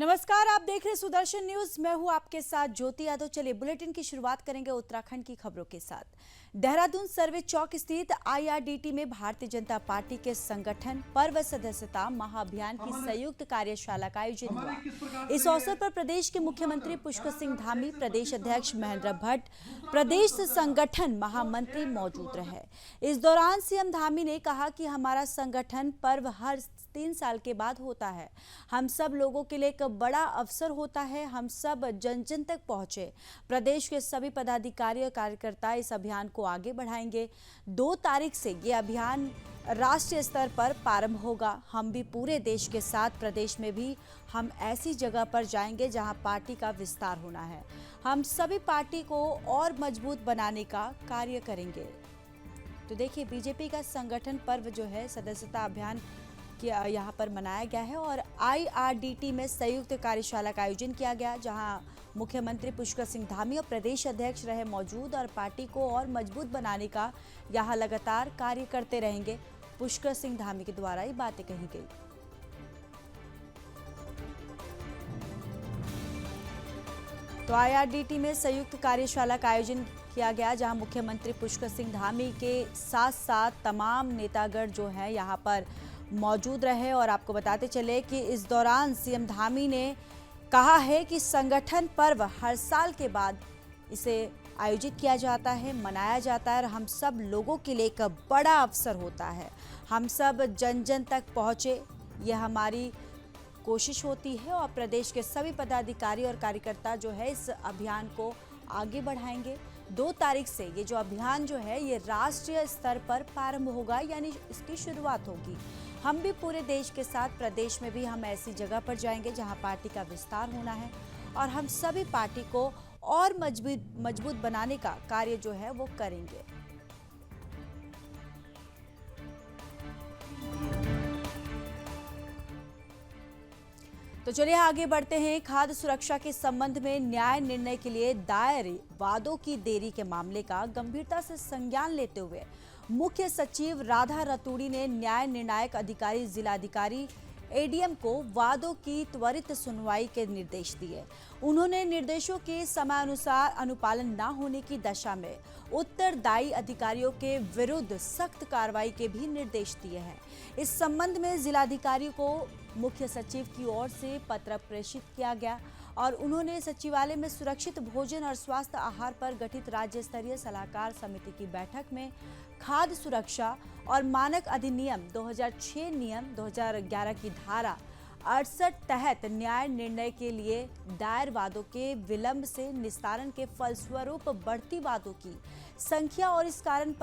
नमस्कार, आप देख रहे सुदर्शन न्यूज। मैं हूं आपके साथ ज्योति यादव। चलिए बुलेटिन की शुरुआत करेंगे उत्तराखंड की खबरों के साथ। देहरादून सर्वे चौक स्थित IRDT में भारतीय जनता पार्टी के संगठन पर्व सदस्यता महाअभियान की संयुक्त कार्यशाला का आयोजन हुआ। इस अवसर पर प्रदेश के मुख्यमंत्री पुष्कर सिंह धामी, प्रदेश अध्यक्ष महेंद्र भट्ट, प्रदेश संगठन महामंत्री मौजूद रहे। इस दौरान सीएम धामी ने कहा कि हमारा संगठन पर्व हर 3 साल के बाद होता है। हम सब लोगों के लिए एक बड़ा अवसर होता है। हम सब जन जन तक पहुंचे। प्रदेश के सभी पदाधिकारी और कार्यकर्ता इस अभियान को आगे बढ़ाएंगे। 2 तारीख से ये अभियान राष्ट्रीय स्तर पर प्रारंभ होगा। हम भी पूरे देश के साथ प्रदेश में भी हम ऐसी जगह पर जाएंगे जहां पार्टी का विस्तार होना है। हम सभी पार्टी को और मजबूत बनाने का कार्य करेंगे। तो देखिए, बीजेपी का संगठन पर्व जो है सदस्यता अभियान यहाँ पर मनाया गया है और IRDT में संयुक्त कार्यशाला का आयोजन किया गया, जहां मुख्यमंत्री पुष्कर सिंह धामी और प्रदेश अध्यक्ष रहे मौजूद और पार्टी को और मजबूत बनाने का यहाँ लगातार कार्य करते रहेंगे। पुष्कर सिंह धामी के द्वारा ये बातें कही गई। तो IRDT में संयुक्त कार्यशाला का आयोजन किया गया, जहां मुख्यमंत्री पुष्कर सिंह धामी के साथ साथ तमाम नेतागण जो है यहाँ पर मौजूद रहे। और आपको बताते चले कि इस दौरान सीएम धामी ने कहा है कि संगठन पर्व हर साल के बाद इसे आयोजित किया जाता है, मनाया जाता है और हम सब लोगों के लिए एक बड़ा अवसर होता है। हम सब जन जन तक पहुँचे, यह हमारी कोशिश होती है और प्रदेश के सभी पदाधिकारी और कार्यकर्ता जो है इस अभियान को आगे बढ़ाएंगे। 2 तारीख से ये जो अभियान जो है ये राष्ट्रीय स्तर पर प्रारंभ होगा, यानी इसकी शुरुआत होगी। हम भी पूरे देश के साथ प्रदेश में भी हम ऐसी जगह पर जाएंगे जहां पार्टी का विस्तार होना है और हम सभी पार्टी को और मजबूत बनाने का कार्य जो है वो करेंगे। तो चलिए आगे बढ़ते हैं। खाद्य सुरक्षा के संबंध में न्याय निर्णय के लिए दायर वादों की देरी के मामले का गंभीरता से संज्ञान लेते हुए मुख्य सचिव राधा रतूड़ी ने न्याय निर्णायक अधिकारी जिलाधिकारी ADM को वादों की त्वरित सुनवाई के निर्देश दिए। उन्होंने निर्देशों के समयानुसार अनुपालन न होने की दशा में उत्तरदायी अधिकारियों के विरुद्ध सख्त कार्रवाई के भी निर्देश दिए हैं। इस संबंध में जिलाधिकारी को मुख्य सचिव की ओर से पत्र प्रेषित किया गया और उन्होंने सचिवालय में सुरक्षित भोजन और स्वास्थ्य आहार पर गठित राज्य स्तरीय सलाहकार समिति की बैठक में खाद्य सुरक्षा और मानक अधिनियम 2006 नियम 2011 की धारा 68 तहत न्याय निर्णय के लिए दायर वादों के विलंब से निस्तारण के फलस्वरूप बढ़ती वादों की संख्या और इस कारण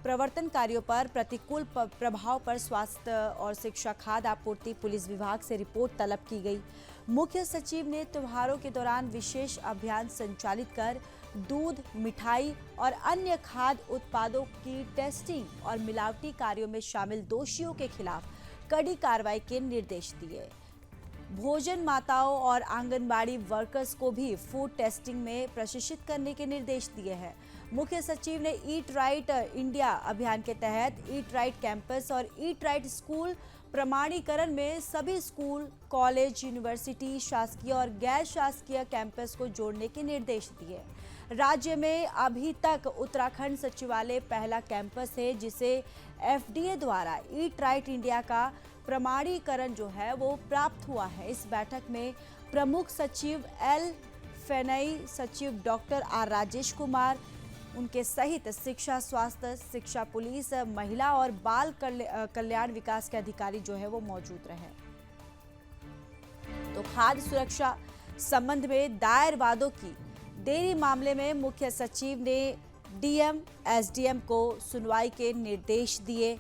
प्रवर्तनकारियों पर प्रतिकूल प्रभाव पर स्वास्थ्य और शिक्षा, खाद्य आपूर्ति, पुलिस विभाग से रिपोर्ट तलब की गई। मुख्य सचिव ने त्योहारों के दौरान विशेष अभियान संचालित कर दूध, मिठाई और अन्य खाद्य उत्पादों की टेस्टिंग और मिलावटी कार्यों में शामिल दोषियों के खिलाफ कड़ी कार्रवाई के निर्देश दिए। भोजन माताओं और आंगनबाड़ी वर्कर्स को भी फूड टेस्टिंग में प्रशिक्षित करने के निर्देश दिए हैं। मुख्य सचिव ने ईट राइट इंडिया अभियान के तहत ईट राइट कैंपस और ईट राइट स्कूल प्रमाणीकरण में सभी स्कूल, कॉलेज, यूनिवर्सिटी, शासकीय और गैर शासकीय कैंपस को जोड़ने के निर्देश दिए। राज्य में अभी तक उत्तराखंड सचिवालय पहला कैंपस है जिसे FDA द्वारा ईट राइट इंडिया का प्रमाणीकरण जो है वो प्राप्त हुआ है। इस बैठक में प्रमुख सचिव L फेनई, सचिव डॉक्टर R राजेश कुमार, उनके सहित शिक्षा, स्वास्थ्य, शिक्षा, पुलिस, महिला और बाल कल्याण विकास के अधिकारी जो है वो मौजूद रहे। तो खाद्य सुरक्षा संबंध में दायर वादों की देरी मामले में मुख्य सचिव ने DM, SDM को सुनवाई के निर्देश दिए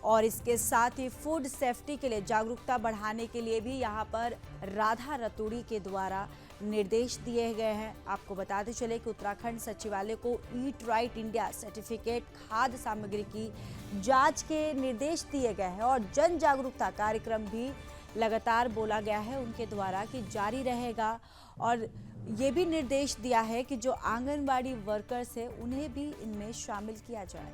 और इसके साथ ही फूड सेफ्टी के लिए जागरूकता बढ़ाने के लिए भी यहाँ पर राधा रतूड़ी के द्वारा निर्देश दिए गए हैं। आपको बताते चले कि उत्तराखंड सचिवालय को ईट राइट इंडिया सर्टिफिकेट खाद्य सामग्री की जांच के निर्देश दिए गए हैं और जन जागरूकता कार्यक्रम भी लगातार बोला गया है उनके द्वारा कि जारी रहेगा। और ये भी निर्देश दिया है कि जो आंगनबाड़ी वर्कर्स है उन्हें भी इनमें शामिल किया जाए।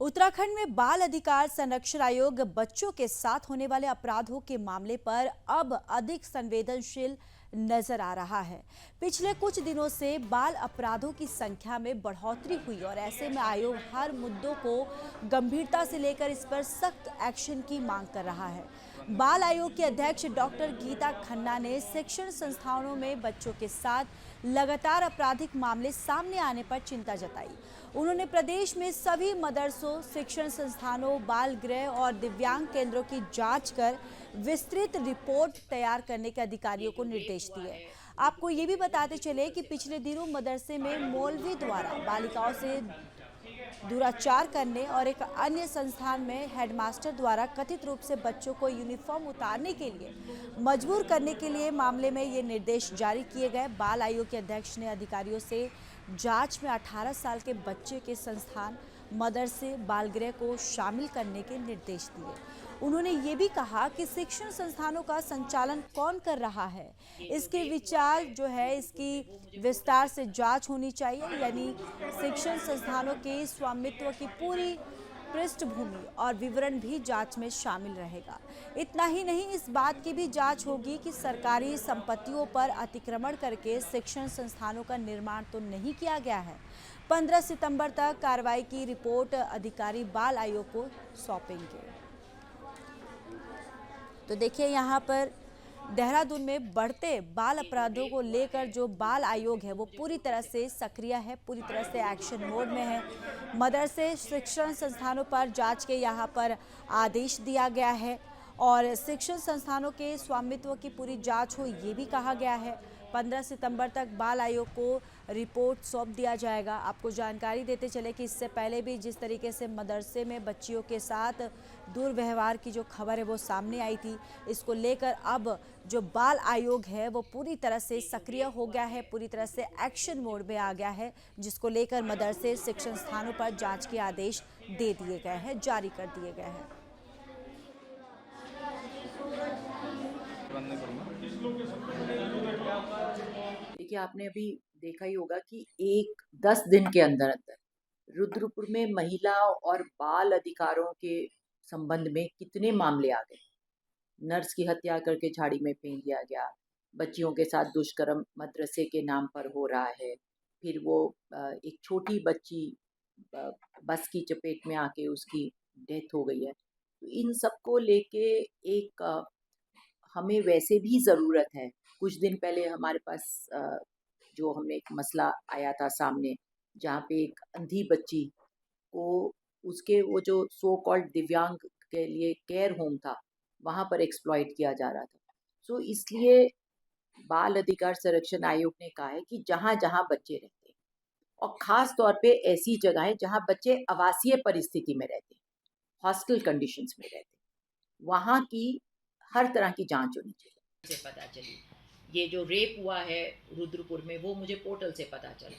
उत्तराखंड में बाल अधिकार संरक्षण आयोग बच्चों के साथ होने वाले अपराधों के मामले पर अब अधिक संवेदनशील नजर आ रहा है। पिछले कुछ दिनों से बाल अपराधों की संख्या में बढ़ोतरी हुई और ऐसे में आयोग हर मुद्दों को गंभीरता से लेकर इस पर सख्त एक्शन की मांग कर रहा है। बाल आयोग के अध्यक्ष डॉक्टर गीता खन्ना ने शिक्षण संस्थानों में बच्चों के साथ लगातार आपराधिक मामले सामने आने पर चिंता जताई। उन्होंने प्रदेश में सभी मदरसों, शिक्षण संस्थानों, बाल गृह और दिव्यांग केंद्रों की जांच कर विस्तृत रिपोर्ट तैयार करने के अधिकारियों को निर्देश दिए। आपको ये भी बताते चले कि पिछले दिनों मदरसे में मौलवी द्वारा बालिकाओं से दुराचार करने और एक अन्य संस्थान में हेडमास्टर द्वारा कथित रूप से बच्चों को यूनिफॉर्म उतारने के लिए मजबूर करने के लिए मामले में ये निर्देश जारी किए गए। बाल आयोग के अध्यक्ष ने अधिकारियों से जांच में 18 साल के बच्चे के संस्थान, मदरसे, बालगृह को शामिल करने के निर्देश दिए। उन्होंने ये भी कहा कि शिक्षण संस्थानों का संचालन कौन कर रहा है, इसके विचार जो है इसकी विस्तार से जांच होनी चाहिए, यानी शिक्षण संस्थानों के स्वामित्व की पूरी पृष्ठभूमि और विवरण भी जांच में शामिल रहेगा। इतना ही नहीं, इस बात की भी जांच होगी कि सरकारी संपत्तियों पर अतिक्रमण करके शिक्षण संस्थानों का निर्माण तो नहीं किया गया है। 15 सितंबर तक कार्रवाई की रिपोर्ट अधिकारी बाल आयोग को सौंपेंगे। तो देखिए, यहाँ पर देहरादून में बढ़ते बाल अपराधों को लेकर जो बाल आयोग है वो पूरी तरह से सक्रिय है, पूरी तरह से एक्शन मोड में है। मदरसे, शिक्षण संस्थानों पर जांच के यहाँ पर आदेश दिया गया है और शिक्षण संस्थानों के स्वामित्व की पूरी जांच हो, ये भी कहा गया है। 15 सितंबर तक बाल आयोग को रिपोर्ट सौंप दिया जाएगा। आपको जानकारी देते चले कि इससे पहले भी जिस तरीके से मदरसे में बच्चियों के साथ दुर्व्यवहार की जो खबर है वो सामने आई थी, इसको लेकर अब जो बाल आयोग है वो पूरी तरह से सक्रिय हो गया है, पूरी तरह से एक्शन मोड में आ गया है, जिसको लेकर मदरसे, शिक्षण स्थानों पर जांच के आदेश दे दिए गए हैं, जारी कर दिए गए हैं। देखिए, आपने अभी देखा ही होगा कि 10 दिन के अंदर अंदर रुद्रपुर में महिला और बाल अधिकारों के संबंध में कितने मामले आ गए। नर्स की हत्या करके झाड़ी में फेंक दिया गया, बच्चियों के साथ दुष्कर्म मदरसे के नाम पर हो रहा है, फिर वो एक छोटी बच्ची बस की चपेट में आके उसकी डेथ हो गई है। तो इन सबको लेके एक हमें वैसे भी ज़रूरत है। कुछ दिन पहले हमारे पास जो हमें एक मसला आया था सामने, जहाँ पे एक अंधी बच्ची को उसके वो जो सो कॉल्ड दिव्यांग के लिए केयर होम था, वहाँ पर एक्सप्लॉइट किया जा रहा था। सो इसलिए बाल अधिकार संरक्षण आयोग ने कहा है कि जहाँ जहाँ बच्चे रहते हैं और ख़ास तौर पे ऐसी जगहें जहाँ बच्चे आवासीय परिस्थिति में रहते हैं, हॉस्टल कंडीशंस में रहते हैं, वहाँ की हर तरह की जांच होनी चाहिए। से पता चली ये जो रेप हुआ है रुद्रपुर में, वो मुझे पोर्टल से पता चला।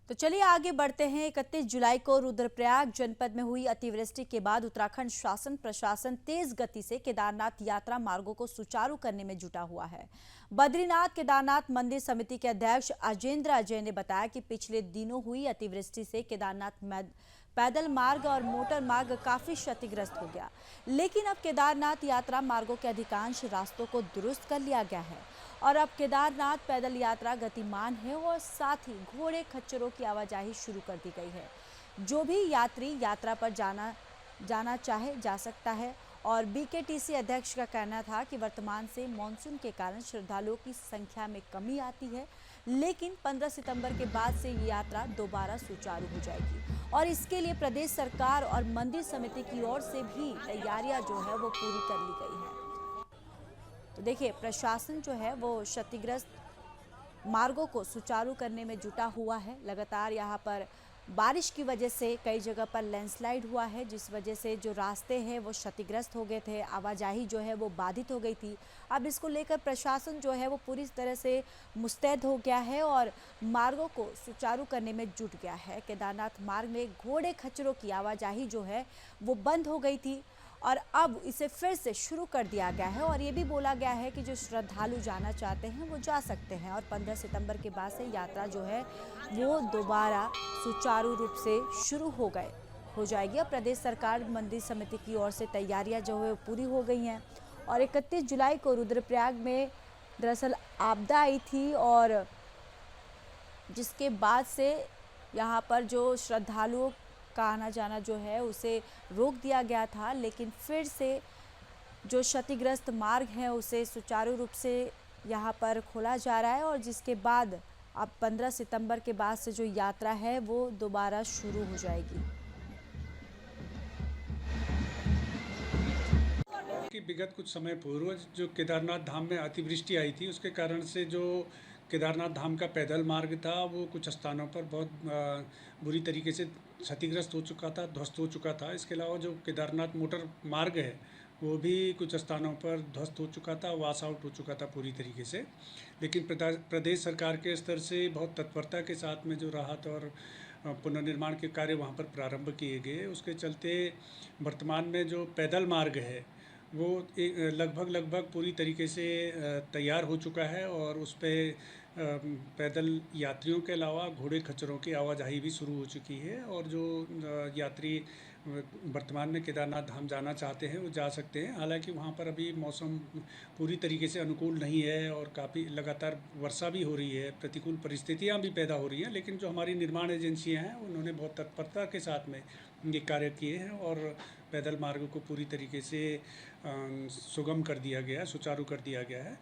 तो चलिए आगे बढ़ते हैं। 31 जुलाई को रुद्रप्रयाग जनपद में हुई अतिवृष्टि के बाद उत्तराखंड शासन प्रशासन तेज गति से केदारनाथ यात्रा मार्गों को सुचारू करने में जुटा हुआ है। बद्रीनाथ केदारनाथ मंदिर समिति के अध्यक्ष अजेंद्र अजय ने बताया कि पिछले दिनों हुई अतिवृष्टि से केदारनाथ पैदल मार्ग और मोटर मार्ग काफी क्षतिग्रस्त हो गया, लेकिन अब केदारनाथ यात्रा मार्गों के अधिकांश रास्तों को दुरुस्त कर लिया गया है और अब केदारनाथ पैदल यात्रा गतिमान है और साथ ही घोड़े खच्चरों की आवाजाही शुरू कर दी गई है। जो भी यात्री यात्रा पर जाना चाहे जा सकता है और बीकेटीसी अध्यक्ष का कहना था कि वर्तमान से मानसून के कारण श्रद्धालुओं की संख्या में कमी आती है, लेकिन 15 सितंबर के बाद से ये यात्रा दोबारा सुचारू हो जाएगी और इसके लिए प्रदेश सरकार और मंदिर समिति की ओर से भी तैयारियां जो है वो पूरी कर ली गई है। तो देखिए, प्रशासन जो है वो क्षतिग्रस्त मार्गों को सुचारू करने में जुटा हुआ है। लगातार यहाँ पर बारिश की वजह से कई जगह पर लैंडस्लाइड हुआ है, जिस वजह से जो रास्ते हैं वो क्षतिग्रस्त हो गए थे, आवाजाही जो है वो बाधित हो गई थी। अब इसको लेकर प्रशासन जो है वो पूरी तरह से मुस्तैद हो गया है और मार्गों को सुचारू करने में जुट गया है। केदारनाथ मार्ग में घोड़े खच्चरों की आवाजाही जो है वो बंद हो गई थी और अब इसे फिर से शुरू कर दिया गया है और ये भी बोला गया है कि जो श्रद्धालु जाना चाहते हैं वो जा सकते हैं और 15 सितंबर के बाद से यात्रा जो है वो दोबारा सुचारू रूप से शुरू हो जाएगी। अब प्रदेश सरकार मंदिर समिति की ओर से तैयारियां जो है पूरी हो गई हैं और 31 जुलाई को रुद्रप्रयाग में दरअसल आपदा आई थी और जिसके बाद से यहाँ पर जो श्रद्धालुओं का आना जाना जो है उसे रोक दिया गया था, लेकिन फिर से जो क्षतिग्रस्त मार्ग है उसे सुचारू रूप से यहाँ पर खोला जा रहा है और जिसके बाद अब 15 सितंबर के बाद से जो यात्रा है वो दोबारा शुरू हो जाएगी। कि विगत कुछ समय पूर्व जो केदारनाथ धाम में अतिवृष्टि आई थी उसके कारण से जो केदारनाथ धाम का पैदल मार्ग था वो कुछ स्थानों पर बहुत बुरी तरीके से क्षतिग्रस्त हो चुका था, ध्वस्त हो चुका था। इसके अलावा जो केदारनाथ मोटर मार्ग है वो भी कुछ स्थानों पर ध्वस्त हो चुका था, वॉश आउट हो चुका था पूरी तरीके से। लेकिन प्रदेश सरकार के स्तर से बहुत तत्परता के साथ में जो राहत और पुनर्निर्माण के कार्य वहाँ पर प्रारंभ किए गए, उसके चलते वर्तमान में जो पैदल मार्ग है वो लगभग पूरी तरीके से तैयार हो चुका है और उस पर पैदल यात्रियों के अलावा घोड़े खच्चरों की आवाजाही भी शुरू हो चुकी है और जो यात्री वर्तमान में केदारनाथ धाम जाना चाहते हैं वो जा सकते हैं। हालांकि वहाँ पर अभी मौसम पूरी तरीके से अनुकूल नहीं है और काफ़ी लगातार वर्षा भी हो रही है, प्रतिकूल परिस्थितियाँ भी पैदा हो रही हैं, लेकिन जो हमारी निर्माण एजेंसियाँ हैं उन्होंने बहुत तत्परता के साथ में ये कार्य किए हैं और पैदल मार्ग को पूरी तरीके से सुगम कर दिया गया है, सुचारू कर दिया गया है।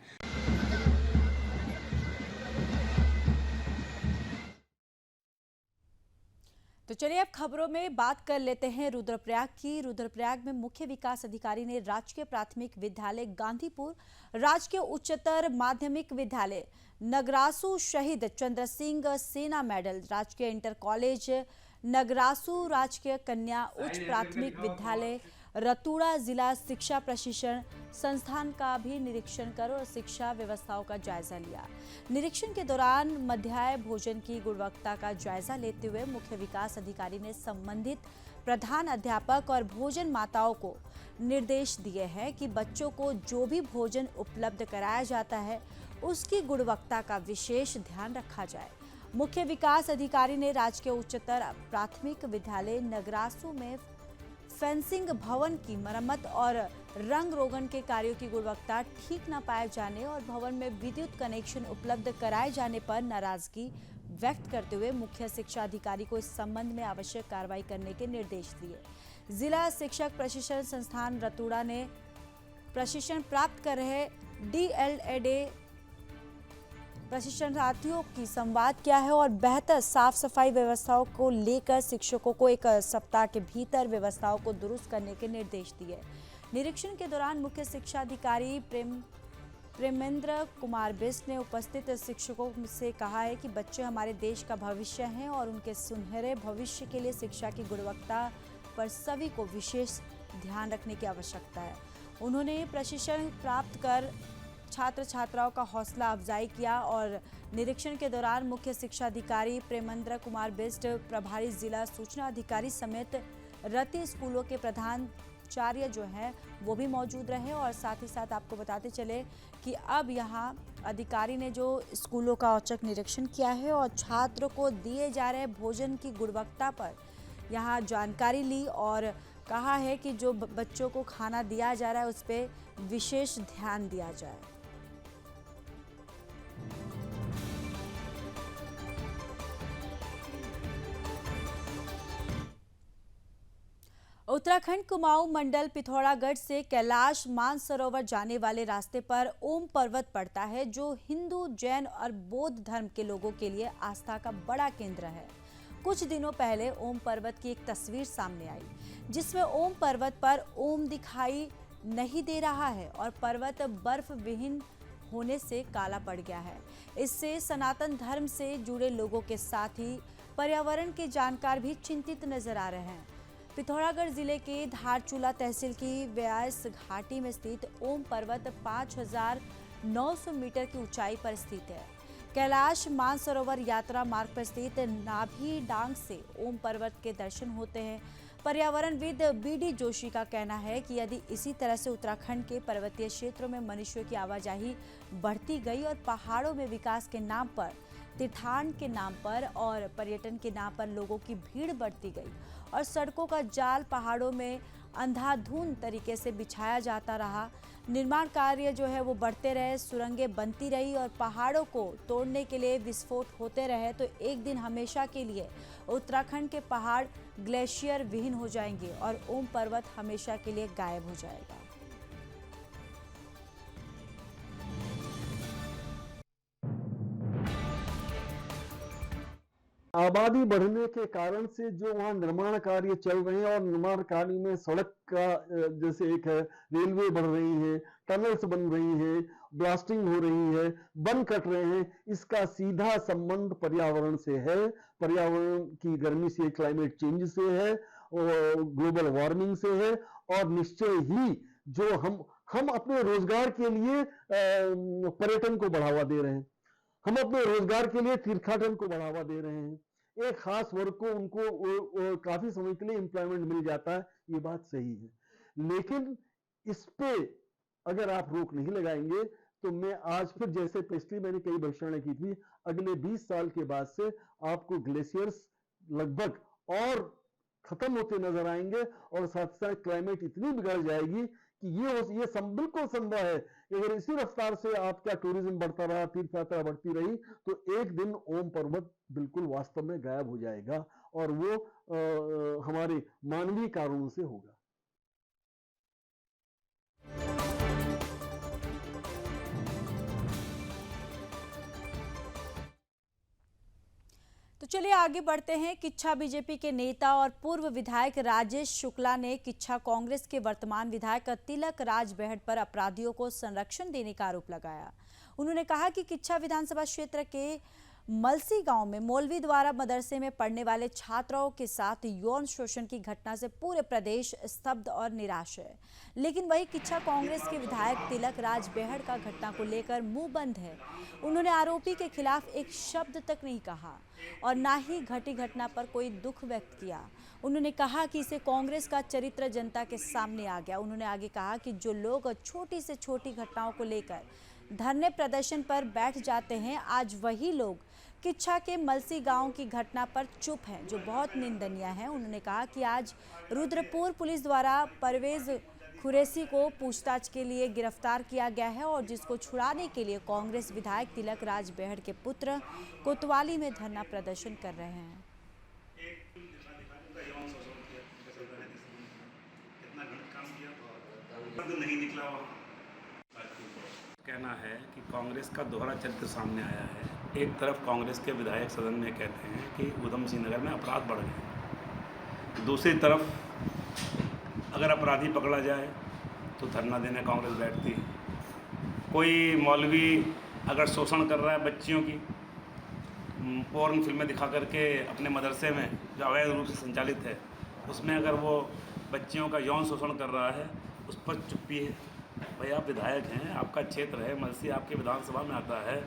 तो चलिए अब खबरों में बात कर लेते हैं रुद्रप्रयाग की। रुद्रप्रयाग में मुख्य विकास अधिकारी ने राजकीय प्राथमिक विद्यालय गांधीपुर, राजकीय उच्चतर माध्यमिक विद्यालय नगरासू शहीद चंद्र सिंह सेना मेडल, राजकीय इंटर कॉलेज नगरासू, राजकीय कन्या उच्च प्राथमिक विद्यालय रतूड़ा, जिला शिक्षा प्रशिक्षण संस्थान का भी निरीक्षण कर और शिक्षा व्यवस्थाओं का जायजा लिया। निरीक्षण के दौरान मध्याह्न भोजन की गुणवत्ता का जायजा लेते हुए मुख्य विकास अधिकारी ने संबंधित प्रधान अध्यापक और भोजन माताओं को निर्देश दिए हैं कि बच्चों को जो भी भोजन उपलब्ध कराया जाता है उसकी गुणवत्ता का विशेष ध्यान रखा जाए। मुख्य विकास अधिकारी ने राजकीय उच्चतर प्राथमिक विद्यालय नगरासू में फेंसिंग भवन की मरम्मत और रंग रोगन के कार्यों की गुणवत्ता ठीक न पाए जाने और भवन में विद्युत कनेक्शन उपलब्ध कराए जाने पर नाराजगी व्यक्त करते हुए मुख्य शिक्षा अधिकारी को इस संबंध में आवश्यक कार्रवाई करने के निर्देश दिए। जिला शिक्षक प्रशिक्षण संस्थान रतूड़ा ने प्रशिक्षण प्राप्त कर रहे DLED प्रशिक्षणार्थियों की संवाद किया है और बेहतर साफ सफाई व्यवस्थाओं को लेकर शिक्षकों को एक सप्ताह के भीतर व्यवस्थाओं को दुरुस्त करने के निर्देश दिए। निरीक्षण के दौरान मुख्य शिक्षा अधिकारी प्रेमेंद्र कुमार बिष्ट ने उपस्थित शिक्षकों से कहा है कि बच्चे हमारे देश का भविष्य हैं और उनके सुनहरे भविष्य के लिए शिक्षा की गुणवत्ता पर सभी को विशेष ध्यान रखने की आवश्यकता है। उन्होंने प्रशिक्षण प्राप्त कर छात्र छात्राओं का हौसला अफजाई किया और निरीक्षण के दौरान मुख्य शिक्षा अधिकारी प्रेमेंद्र कुमार बिष्ट, प्रभारी जिला सूचना अधिकारी समेत रति स्कूलों के प्रधानाचार्य जो हैं वो भी मौजूद रहे। और साथ ही साथ आपको बताते चले कि अब यहाँ अधिकारी ने जो स्कूलों का औचक निरीक्षण किया है और छात्र को दिए जा रहे भोजन की गुणवत्ता पर यहाँ जानकारी ली और कहा है कि जो बच्चों को खाना दिया जा रहा है उस पर विशेष ध्यान दिया जाए। उत्तराखंड कुमाऊं मंडल पिथौरागढ़ से कैलाश मानसरोवर जाने वाले रास्ते पर ओम पर्वत पड़ता है, जो हिंदू, जैन और बौद्ध धर्म के लोगों के लिए आस्था का बड़ा केंद्र है। कुछ दिनों पहले ओम पर्वत की एक तस्वीर सामने आई जिसमें ओम पर्वत पर ओम दिखाई नहीं दे रहा है और पर्वत बर्फ विहीन होने से काला पड़ गया है। इससे सनातन धर्म से जुड़े लोगों के साथ ही पर्यावरण के जानकार भी चिंतित नजर आ रहे हैं। पिथौरागढ़ जिले के धारचूला तहसील की व्यास घाटी में स्थित ओम पर्वत 5,900 मीटर की ऊंचाई पर स्थित है। कैलाश मानसरोवर यात्रा मार्ग पर स्थित नाभी डांग से ओम पर्वत के दर्शन होते हैं। पर्यावरणविद बीडी जोशी का कहना है कि यदि इसी तरह से उत्तराखंड के पर्वतीय क्षेत्रों में मनुष्यों की आवाजाही बढ़ती गई और पहाड़ों में विकास के नाम पर, तीर्थाटन के नाम पर और पर्यटन के नाम पर लोगों की भीड़ बढ़ती गई और सड़कों का जाल पहाड़ों में अंधाधुंध तरीके से बिछाया जाता रहा, निर्माण कार्य जो है वो बढ़ते रहे, सुरंगें बनती रही और पहाड़ों को तोड़ने के लिए विस्फोट होते रहे, तो एक दिन हमेशा के लिए उत्तराखंड के पहाड़ ग्लेशियर विहीन हो जाएंगे और ओम पर्वत हमेशा के लिए गायब हो जाएगा। आबादी बढ़ने के कारण से जो वहाँ निर्माण कार्य चल रहे हैं और निर्माण कार्य में सड़क का जैसे एक है, रेलवे बढ़ रही है, टनल्स बन रही है, ब्लास्टिंग हो रही है, वन कट रहे हैं, इसका सीधा संबंध पर्यावरण से है। पर्यावरण की गर्मी से, क्लाइमेट चेंज से है और ग्लोबल वार्मिंग से है। और निश्चय ही जो हम अपने रोजगार के लिए पर्यटन को बढ़ावा दे रहे हैं, हम अपने रोजगार के लिए तीर्थाटन को बढ़ावा दे रहे हैं, एक खास वर्ग को उनको काफी समय के लिए एम्प्लॉयमेंट मिल जाता है, ये बात सही है। लेकिन इस पे अगर आप रोक नहीं लगाएंगे तो मैं आज फिर, जैसे पिछली मैंने कई भविष्यवाणी की थी, अगले 20 साल के बाद से आपको ग्लेशियर्स लगभग और खत्म होते नजर आएंगे और साथ साथ क्लाइमेट इतनी बिगड़ जाएगी कि ये बिल्कुल संभव है कि अगर इसी रफ्तार से आपका टूरिज्म बढ़ता रहा, तीर्थ यात्रा बढ़ती रही, तो एक दिन ओम पर्वत बिल्कुल वास्तव में गायब हो जाएगा और वो हमारे मानवीय कारणों से होगा। तो चलिए आगे बढ़ते हैं। किच्छा बीजेपी के नेता और पूर्व विधायक राजेश शुक्ला ने किच्छा कांग्रेस के वर्तमान विधायक तिलक राज बेहड़ पर अपराधियों को संरक्षण देने का आरोप लगाया। उन्होंने कहा कि किच्छा विधानसभा क्षेत्र के मलसी गांव में मौलवी द्वारा मदरसे में पढ़ने वाले छात्राओं के साथ यौन शोषण की घटना से पूरे प्रदेश स्तब्ध और निराश है। लेकिन वही किच्छा कांग्रेस के विधायक तिलक राज बेहड़ का घटना को लेकर मुंह बंद है। उन्होंने आरोपी के खिलाफ एक शब्द तक नहीं कहा और ना ही घटी घटना पर कोई दुख व्यक्त किया। उन्होंने कहा कि इसे कांग्रेस का चरित्र जनता के सामने आ गया। उन्होंने आगे कहा कि जो लोग छोटी से छोटी घटनाओं को लेकर धरने प्रदर्शन पर बैठ जाते हैं, आज वही लोग किच्छा के मलसी गांव की घटना पर चुप हैं, जो बहुत निंदनीय है। उन्होंने कहा कि आज रुद्रपुर पुलिस द्वारा परवेज खुरेसी को पूछताछ के लिए गिरफ्तार किया गया है और जिसको छुड़ाने के लिए कांग्रेस विधायक तिलक राज बेहड़ के पुत्र कोतवाली में धरना प्रदर्शन कर रहे हैं। कहना है कि कांग्रेस का दोहरा चरित्र सामने आया है। एक तरफ कांग्रेस के विधायक सदन में कहते हैं कि उधम सिंह नगर में अपराध बढ़ गए, दूसरी तरफ अगर अपराधी पकड़ा जाए तो धरना देने कांग्रेस बैठती है। कोई मौलवी अगर शोषण कर रहा है बच्चियों की, पोर्न फिल्में दिखा करके अपने मदरसे में जो अवैध रूप से संचालित है उसमें अगर वो बच्चियों का यौन शोषण कर रहा है, उस पर चुप्पी है। भाई आप विधायक हैं, आपका क्षेत्र है, मलसी आपके विधानसभा में आता है,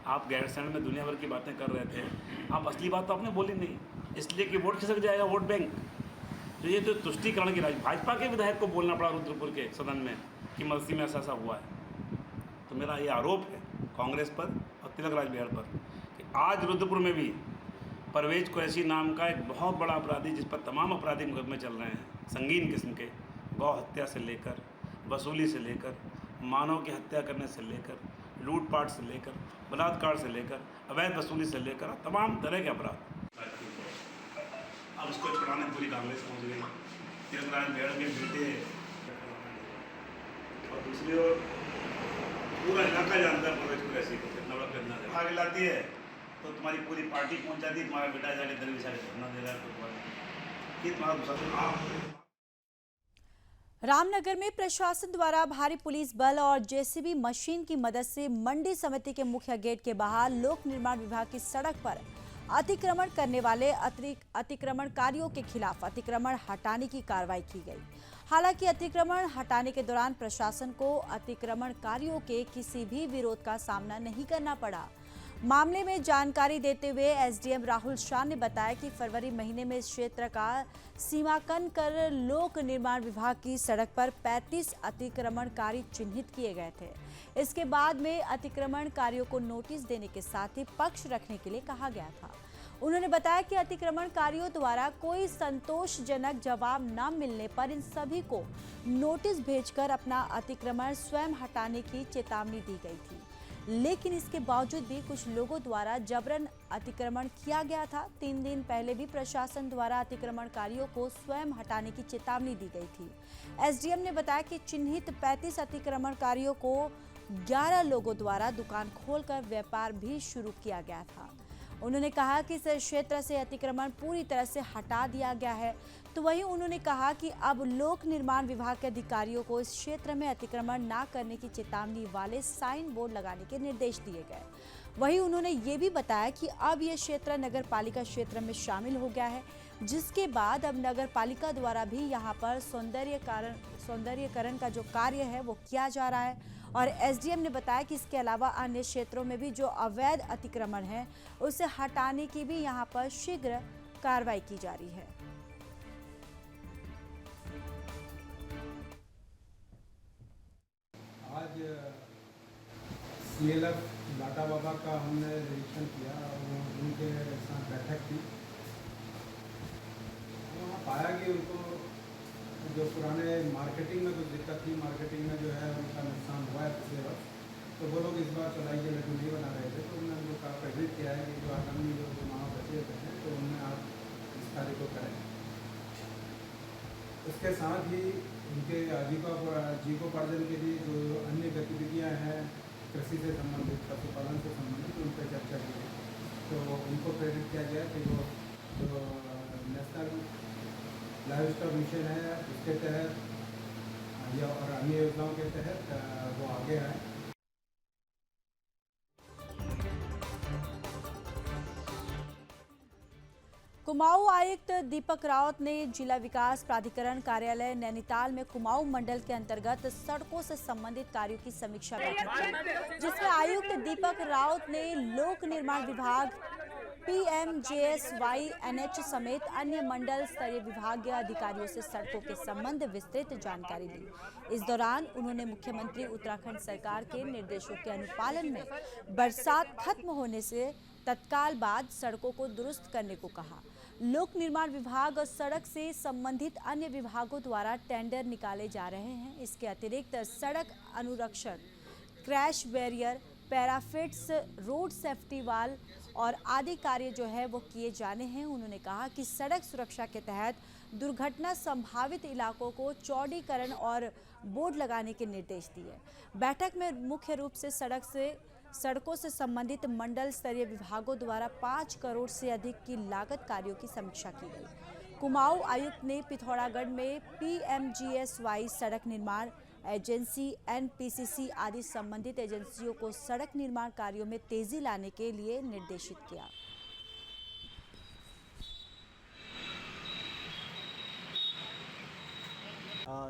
आप गैरसैंण में दुनिया भर की बातें कर रहे थे, आप असली बात तो आपने बोली नहीं, इसलिए कि वोट खिसक जाएगा, वोट बैंक। तो ये तो तुष्टीकरण की राज, भाजपा के विधायक को बोलना पड़ा रुद्रपुर के सदन में कि मलसी में ऐसा ऐसा हुआ है। तो मेरा ये आरोप है कांग्रेस पर और तिलक राज बेहड़ पर कि आज रुद्रपुर में भी परवेज कुरैशी नाम का एक बहुत बड़ा अपराधी, जिस पर तमाम आपराधिक मुकदमे चल रहे हैं, संगीन किस्म के, गौ हत्या से लेकर, वसूली से लेकर, मानव की हत्या करने से लेकर, लूटपाट से लेकर, बलात्कार से लेकर, अवैध वसूली से लेकर तमाम तरह के अपराध। अब उसको छुड़ाने पूरी कांग्रेस पहुंच गई। तिलक राज बेहड़ के बेटे और दूसरी ओर पूरा इलाका जानता है परवेज कुरैशी को, कितना बड़ा करना आगे लाती है तो तुम्हारी पूरी पार्टी पहुंच जाती है, तुम्हारा बेटा जाके दरवी सारे धरना दे रहा है, ये तुम्हारा दूसरा। रामनगर में प्रशासन द्वारा भारी पुलिस बल और जेसीबी मशीन की मदद से मंडी समिति के मुख्य गेट के बाहर लोक निर्माण विभाग की सड़क पर अतिक्रमण करने वाले अतिक्रमणकारियों के खिलाफ अतिक्रमण हटाने की कार्रवाई की गई। हालांकि अतिक्रमण हटाने के दौरान प्रशासन को अतिक्रमणकारियों के किसी भी विरोध का सामना नहीं करना पड़ा। मामले में जानकारी देते हुए एसडीएम राहुल शाह ने बताया कि फरवरी महीने में इस क्षेत्र का सीमांकन कर लोक निर्माण विभाग की सड़क पर 35 अतिक्रमणकारी चिन्हित किए गए थे। इसके बाद में अतिक्रमणकारियों को नोटिस देने के साथ ही पक्ष रखने के लिए कहा गया था। उन्होंने बताया कि अतिक्रमणकारियों द्वारा कोई संतोषजनक जवाब न मिलने पर इन सभी को नोटिस भेजकर अपना अतिक्रमण स्वयं हटाने की चेतावनी दी गई थी, लेकिन इसके बावजूद भी कुछ लोगों द्वारा जबरन अतिक्रमण किया गया था। 3 दिन पहले भी प्रशासन द्वारा अतिक्रमणकारियों को स्वयं हटाने की चेतावनी दी गई थी। एसडीएम ने बताया कि चिन्हित 35 अतिक्रमणकारियों को 11 लोगों द्वारा दुकान खोलकर व्यापार भी शुरू किया गया था। उन्होंने कहा कि इस क्षेत्र से अतिक्रमण पूरी तरह से हटा दिया गया है। तो वहीं उन्होंने कहा कि अब लोक निर्माण विभाग के अधिकारियों को इस क्षेत्र में अतिक्रमण न करने की चेतावनी वाले साइन बोर्ड लगाने के निर्देश दिए गए। वहीं उन्होंने ये भी बताया कि अब यह क्षेत्र नगर पालिका क्षेत्र में शामिल हो गया है, जिसके बाद अब नगर पालिका द्वारा भी यहाँ पर सौंदर्यीकरण का जो कार्य है वो किया जा रहा है। और एसडीएम ने बताया कि इसके अलावा अन्य क्षेत्रों में भी जो अवैध अतिक्रमण है उसे हटाने की भी यहाँ पर शीघ्र कार्रवाई की जा रही है। आज CLF लाटा बाबा का हमने निरीक्षण किया और उनके साथ बैठक की। वहाँ पाया कि उनको जो पुराने मार्केटिंग में कुछ दिक्कत थी, मार्केटिंग में जो है उनका नुकसान हुआ है पिछले वर्ष, तो वो लोग इस बार चौलाई के लड्डू नहीं बना रहे थे। तो उन्होंने उनको कहा, प्रेरित किया है कि जो आगामी जो चुनाव बचे हुए हैं तो उनमें आप इस कार्य को करें। उसके साथ ही उनके जीविकोपार्जन के लिए जो अन्य गतिविधियाँ हैं कृषि से संबंधित, पशुपालन से संबंधित, उन पर चर्चा की गई। तो उनको प्रेरित किया गया कि वो जो नेशनल लाइव स्टॉक मिशन है उसके तहत या और अन्य योजनाओं के तहत वो आगे आए। कुमाऊं आयुक्त दीपक रावत ने जिला विकास प्राधिकरण कार्यालय नैनीताल में कुमाऊं मंडल के अंतर्गत सड़कों से संबंधित कार्यों की समीक्षा बैठक की, जिसमें आयुक्त दीपक रावत ने लोक निर्माण विभाग, PMJSY, NH समेत अन्य मंडल स्तरीय विभागीय अधिकारियों से सड़कों के संबंध विस्तृत जानकारी ली। इस दौरान उन्होंने मुख्यमंत्री उत्तराखंड सरकार के निर्देशों के अनुपालन में बरसात खत्म होने से तत्काल बाद सड़कों को दुरुस्त करने को कहा। लोक निर्माण विभाग और सड़क से संबंधित अन्य विभागों द्वारा टेंडर निकाले जा रहे हैं। इसके अतिरिक्त सड़क अनुरक्षण, क्रैश बैरियर, पैराफिट्स, रोड सेफ्टी वाल और आदि कार्य जो है वो किए जाने हैं। उन्होंने कहा कि सड़क सुरक्षा के तहत दुर्घटना संभावित इलाकों को चौड़ीकरण और बोर्ड लगाने के निर्देश दिए। बैठक में मुख्य रूप से सड़कों से संबंधित मंडल स्तरीय विभागों द्वारा 5 करोड़ से अधिक की लागत कार्यों की समीक्षा की गई। कुमाऊं आयुक्त ने पिथौरागढ़ में PMGSY सड़क निर्माण एजेंसी, NPCC आदि संबंधित एजेंसियों को सड़क निर्माण कार्यों में तेजी लाने के लिए निर्देशित किया।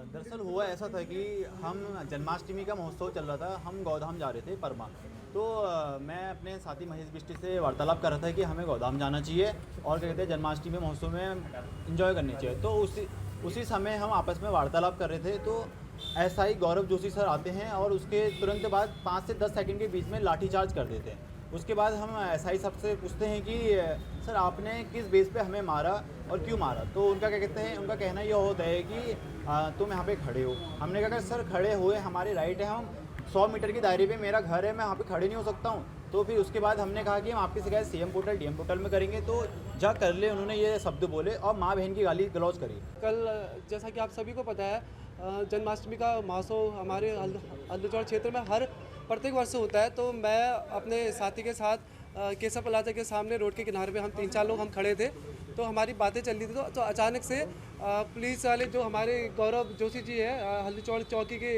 दरअसल हुआ ऐसा था कि हम जन्माष्टमी का महोत्सव चल रहा था, हम गौधाम जा रहे थे परमा। तो मैं अपने साथी महेश बिष्टी से वार्तालाप कर रहा था कि हमें गौधाम जाना चाहिए और क्या कहते हैं जन्माष्टमी महोत्सव में एंजॉय करनी चाहिए। तो उसी समय हम आपस में वार्तालाप कर रहे थे तो SI गौरव जोशी सर आते हैं और उसके तुरंत बाद 5 से 10 सेकंड के बीच में लाठीचार्ज कर देते हैं। उसके बाद हम SI साहब से पूछते हैं कि सर आपने किस बेस पे हमें मारा और क्यों मारा। तो उनका क्या कहते हैं, उनका कहना यह होता है कि तुम यहाँ पे खड़े हो। हमने कहा सर खड़े हुए हमारे राइट है, हम 100 मीटर की दायरे पे मेरा घर है, मैं यहाँ पे खड़े नहीं हो सकता हूँ। तो फिर उसके बाद हमने कहा कि हम आपकी शिकायत CM पोर्टल DM पोर्टल में करेंगे। तो जा कर ले, उन्होंने ये शब्द बोले और माँ बहन की गाली गलौज करी। कल जैसा कि आप सभी को पता है जन्माष्टमी का महोत्सव हमारे हल्दीचौड़ क्षेत्र में हर प्रत्येक वर्ष होता है। तो मैं अपने साथी के साथ केसर प्लाजा के सामने रोड के किनारे पे हम 3-4 लोग हम खड़े थे। तो हमारी बातें चल रही थी तो अचानक से पुलिस वाले जो हमारे गौरव जोशी जी हैं हल्दीचौड़ चौकी के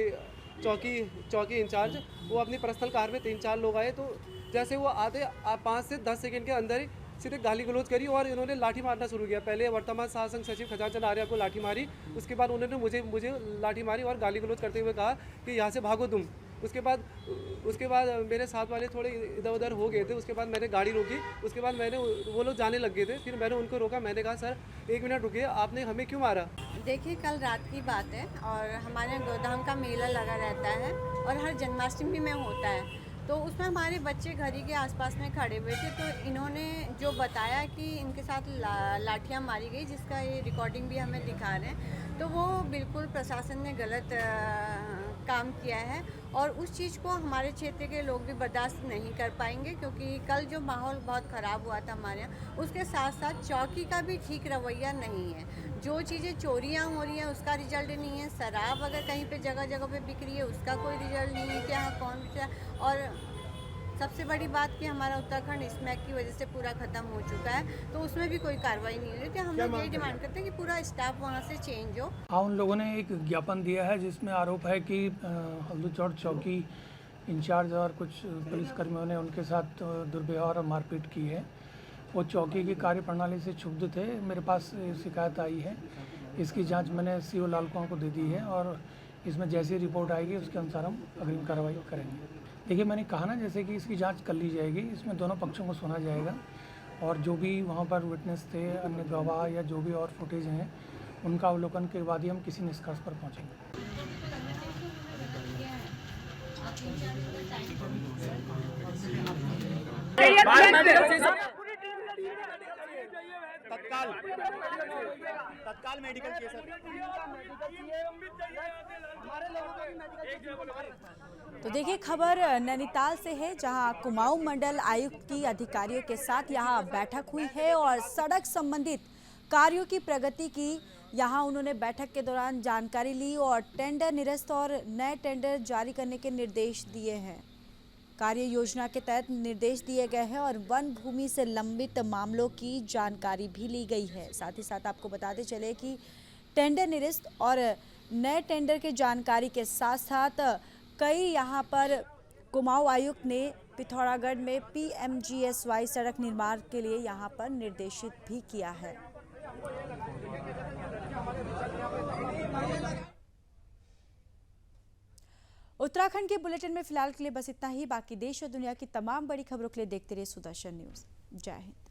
चौकी इंचार्ज, वो अपनी पर्सनल कार में 3-4 लोग आए। तो जैसे वो आते 5 से 10 सेकंड के अंदर ही सीधे गाली गलौज करी और इन्होंने लाठी मारना शुरू किया। पहले वर्तमान शासन सचिव खजांचन आर्या को लाठी मारी, उसके बाद उन्होंने मुझे लाठी मारी और गाली गलौज करते हुए कहा कि यहाँ से भागो तुम। उसके बाद मेरे साथ वाले थोड़े इधर उधर हो गए थे। उसके बाद मैंने गाड़ी रोकी, उसके बाद वो लोग जाने लग गए थे। फिर मैंने उनको रोका, मैंने कहा सर 1 मिनट रुकिए, आपने हमें क्यों मारा? देखिए, कल रात की बात है और हमारे यहाँ गोधाम का मेला लगा रहता है और हर जन्माष्टमी में होता है। तो उसमें हमारे बच्चे घर ही के आसपास में खड़े हुए थे, तो इन्होंने जो बताया कि इनके साथ लाठियाँ मारी गई, जिसका ये रिकॉर्डिंग भी हमें दिखा रहे हैं। तो वो बिल्कुल प्रशासन ने गलत काम किया है और उस चीज़ को हमारे क्षेत्र के लोग भी बर्दाश्त नहीं कर पाएंगे, क्योंकि कल जो माहौल बहुत ख़राब हुआ था हमारे यहाँ, उसके साथ साथ चौकी का भी ठीक रवैया नहीं है। जो चीज़ें चोरियाँ हो रही हैं उसका रिजल्ट नहीं है, शराब अगर कहीं पे जगह जगह पे बिक रही है उसका कोई रिजल्ट नहीं है कि हाँ कौन बिक रहा है। और सबसे बड़ी बात कि हमारा उत्तराखंड स्मैक की वजह से पूरा ख़त्म हो चुका है, तो उसमें भी कोई कार्रवाई नहीं हुई। तो हम लोग यही डिमांड करते हैं कि पूरा स्टाफ वहाँ से चेंज हो। हाँ, उन लोगों ने एक ज्ञापन दिया है जिसमें आरोप है कि हल्दूचौड़ चौकी इंचार्ज और कुछ पुलिसकर्मियों ने उनके साथ दुर्व्यवहार और मारपीट की है। वो चौकी की कार्यप्रणाली से क्षुब्ध थे। मेरे पास शिकायत आई है, इसकी जांच मैंने CO लालकुआं को दे दी है और इसमें जैसी रिपोर्ट आएगी उसके अनुसार हम अग्रिम कार्रवाई करेंगे। देखिए, मैंने कहा ना, जैसे कि इसकी जांच कर ली जाएगी, इसमें दोनों पक्षों को सुना जाएगा और जो भी वहाँ पर विटनेस थे, अन्य गवाह या जो भी और फुटेज हैं, उनका अवलोकन के बाद ही हम किसी निष्कर्ष पर पहुँचेंगे। तत्काल मेडिकल केस तो देखिए, खबर नैनीताल से है, जहां कुमाऊं मंडल आयुक्त की अधिकारियों के साथ यहां बैठक हुई है और सड़क संबंधित कार्यों की प्रगति की यहां उन्होंने बैठक के दौरान जानकारी ली और टेंडर निरस्त और नए टेंडर जारी करने के निर्देश दिए हैं। कार्य योजना के तहत निर्देश दिए गए हैं और वन भूमि से लंबित मामलों की जानकारी भी ली गई है। साथ ही साथ आपको बताते चले कि टेंडर निरस्त और नए टेंडर के जानकारी के साथ साथ कई यहाँ पर कुमाऊं आयुक्त ने पिथौरागढ़ में PMGSY सड़क निर्माण के लिए यहाँ पर निर्देशित भी किया है। उत्तराखंड के बुलेटिन में फिलहाल के लिए बस इतना ही। बाकी देश और दुनिया की तमाम बड़ी खबरों के लिए देखते रहिए सुदर्शन न्यूज़। जय हिंद।